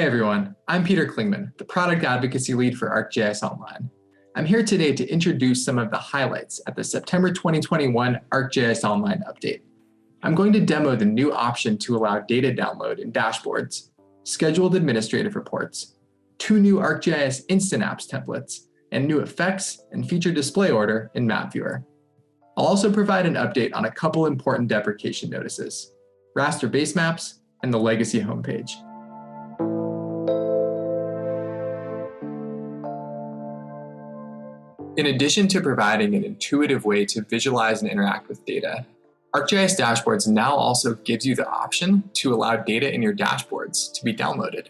everyone, I'm Peter Klingman, the Product Advocacy Lead for ArcGIS Online. I'm here today to introduce some of the highlights at the September 2021 ArcGIS Online update. I'm going to demo the new option to allow data download in dashboards, scheduled administrative reports, 2 new ArcGIS Instant Apps templates, and new effects and feature display order in Map Viewer. I'll also provide an update on a couple important deprecation notices, raster base maps, and the legacy homepage. In addition to providing an intuitive way to visualize and interact with data, ArcGIS Dashboards now also gives you the option to allow data in your dashboards to be downloaded.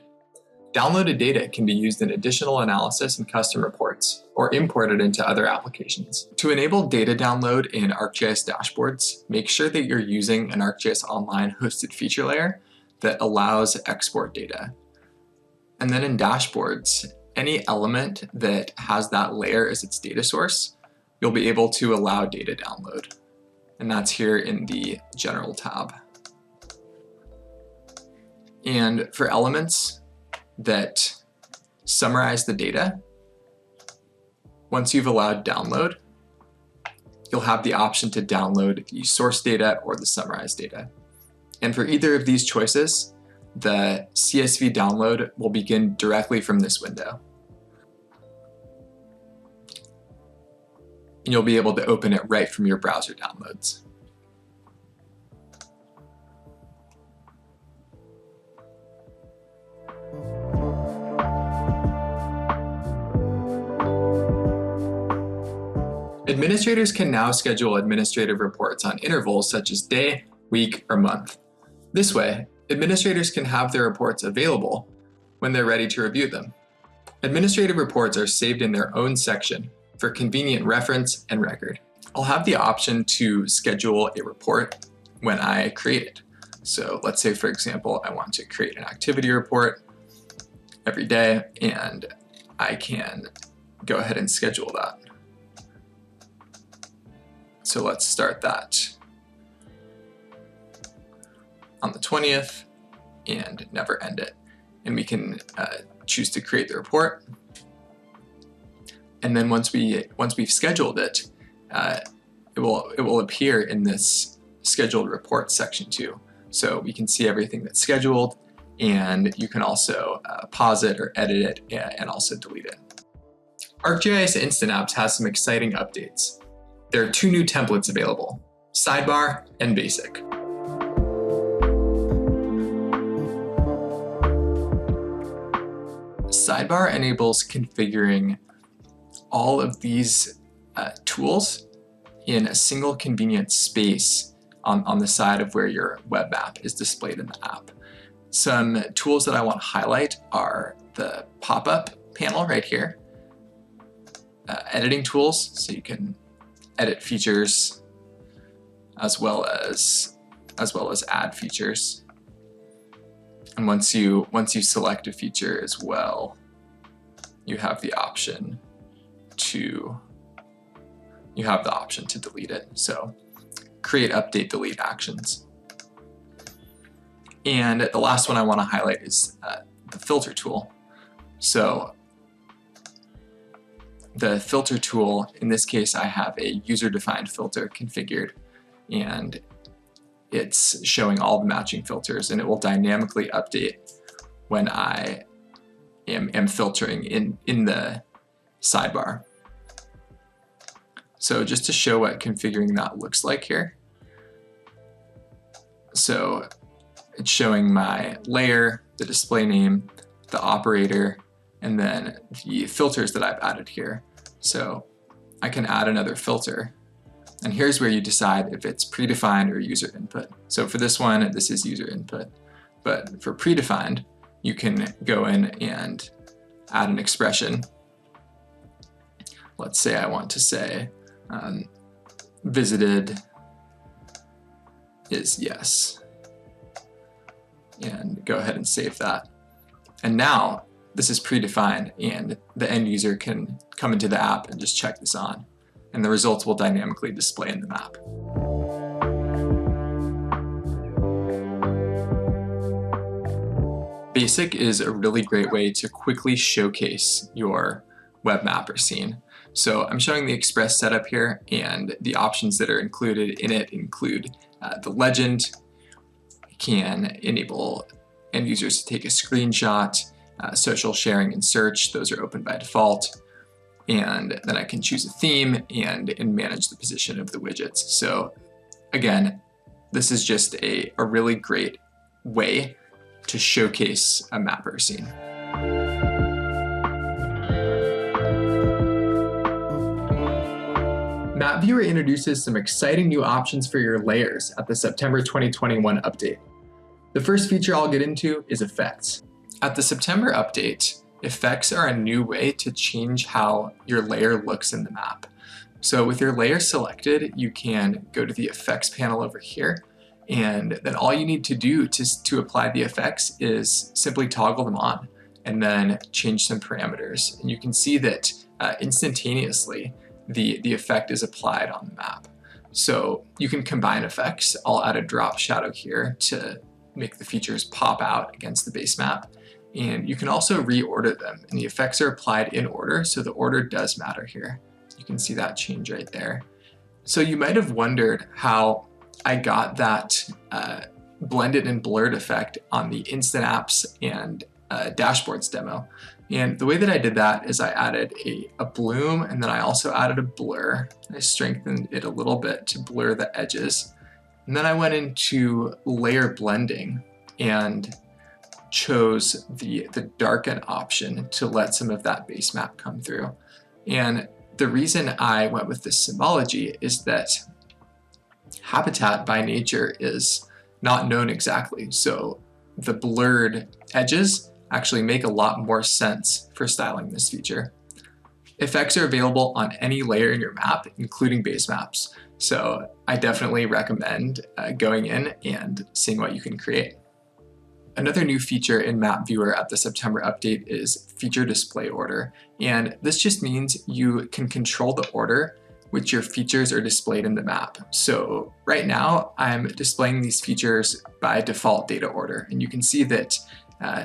Downloaded data can be used in additional analysis and custom reports, or imported into other applications. To enable data download in ArcGIS Dashboards, make sure that you're using an ArcGIS Online hosted feature layer that allows export data. And then in Dashboards, any element that has that layer as its data source, you'll be able to allow data download. And that's here in the General tab. And for elements that summarize the data, once you've allowed download, you'll have the option to download the source data or the summarized data. And for either of these choices, the CSV download will begin directly from this window. And you'll be able to open it right from your browser downloads. Administrators can now schedule administrative reports on intervals such as day, week, or month. This way, administrators can have their reports available when they're ready to review them. Administrative reports are saved in their own section for convenient reference and record. I'll have the option to schedule a report when I create it. So let's say, for example, I want to create an activity report every day, and I can go ahead and schedule that. So let's start that on the 20th and never end it. And we can choose to create the report. And then once we've scheduled it, it will appear in this scheduled report section too. So we can see everything that's scheduled, and you can also pause it or edit it and also delete it. ArcGIS Instant Apps has some exciting updates. There are 2 new templates available, Sidebar and Basic. Sidebar enables configuring all of these tools in a single convenient space on the side of where your web app is displayed in the app. Some tools that I want to highlight are the pop-up panel right here, editing tools, so you can edit features as well as add features. And once you select a feature as well, you have the option to delete it. So create, update, delete actions. And the last one I want to highlight is the filter tool. So the filter tool, in this case, I have a user-defined filter configured, and it's showing all the matching filters, and it will dynamically update when I am filtering in the sidebar. So just to show what configuring that looks like here. So it's showing my layer, the display name, the operator, and then the filters that I've added here. So I can add another filter. And here's where you decide if it's predefined or user input. So for this one, this is user input. But for predefined, you can go in and add an expression. Let's say I want to say visited is yes. And go ahead and save that. And now this is predefined, and the end user can come into the app and just check this on, and the results will dynamically display in the map. Basic is a really great way to quickly showcase your web map or scene. So I'm showing the Express setup here, and the options that are included in it include the legend. I can enable end users to take a screenshot, social sharing and search, those are open by default. And then I can choose a theme and manage the position of the widgets. So again, this is just a really great way to showcase a map or scene. Map Viewer introduces some exciting new options for your layers at the September 2021 update. The first feature I'll get into is effects. At the September update, effects are a new way to change how your layer looks in the map. So with your layer selected, you can go to the effects panel over here, and then all you need to do to apply the effects is simply toggle them on and then change some parameters. And you can see that instantaneously the effect is applied on the map. So you can combine effects. I'll add a drop shadow here to make the features pop out against the base map. And you can also reorder them, and the effects are applied in order, so the order does matter here. You can see that change right there. So you might have wondered how I got that blended and blurred effect on the Instant Apps and Dashboards demo. And the way that I did that is I added a bloom, and then I also added a blur. I strengthened it a little bit to blur the edges. And then I went into layer blending and chose the darken option to let some of that base map come through. And the reason I went with this symbology is that habitat by nature is not known exactly. So the blurred edges actually make a lot more sense for styling this feature. Effects are available on any layer in your map, including base maps. So I definitely recommend going in and seeing what you can create. Another new feature in Map Viewer at the September update is feature display order. And this just means you can control the order which your features are displayed in the map. So right now I'm displaying these features by default data order. And you can see that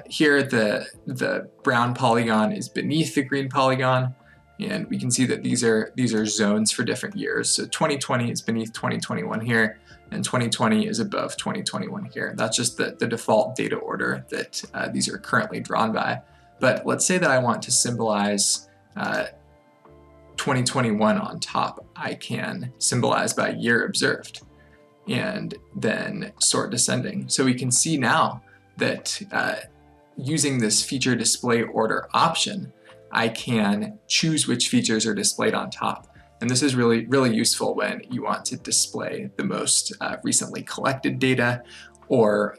here the brown polygon is beneath the green polygon. And we can see that these are zones for different years. So 2020 is beneath 2021 here, and 2020 is above 2021 here. That's just the default data order that these are currently drawn by. But let's say that I want to symbolize 2021 on top. I can symbolize by year observed and then sort descending. So we can see now that using this feature display order option, I can choose which features are displayed on top. And this is really, really useful when you want to display the most recently collected data or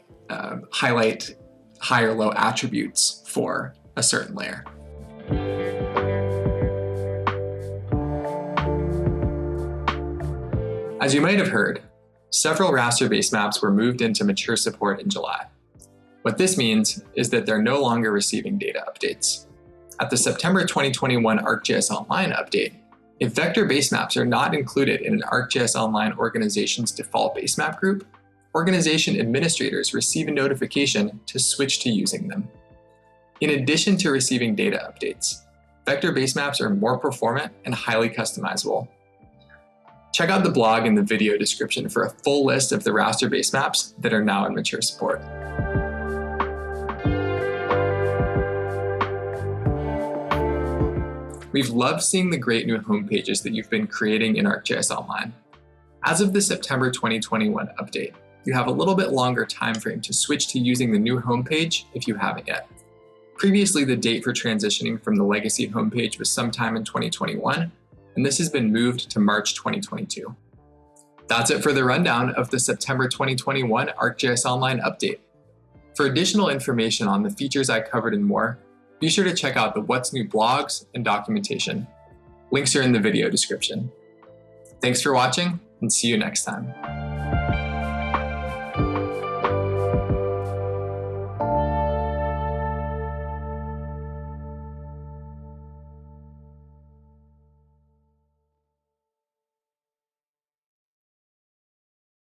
highlight high or low attributes for a certain layer. As you might have heard, several raster base maps were moved into mature support in July. What this means is that they're no longer receiving data updates. At the September 2021 ArcGIS Online update, if vector base maps are not included in an ArcGIS Online organization's default base map group, organization administrators receive a notification to switch to using them. In addition to receiving data updates, vector base maps are more performant and highly customizable. Check out the blog in the video description for a full list of the raster base maps that are now in mature support. We've loved seeing the great new homepages that you've been creating in ArcGIS Online. As of the September 2021 update, you have a little bit longer time frame to switch to using the new homepage if you haven't yet. Previously, the date for transitioning from the legacy homepage was sometime in 2021, and this has been moved to March 2022. That's it for the rundown of the September 2021 ArcGIS Online update. For additional information on the features I covered and more, be sure to check out the What's New blogs and documentation. Links are in the video description. Thanks for watching, and see you next time.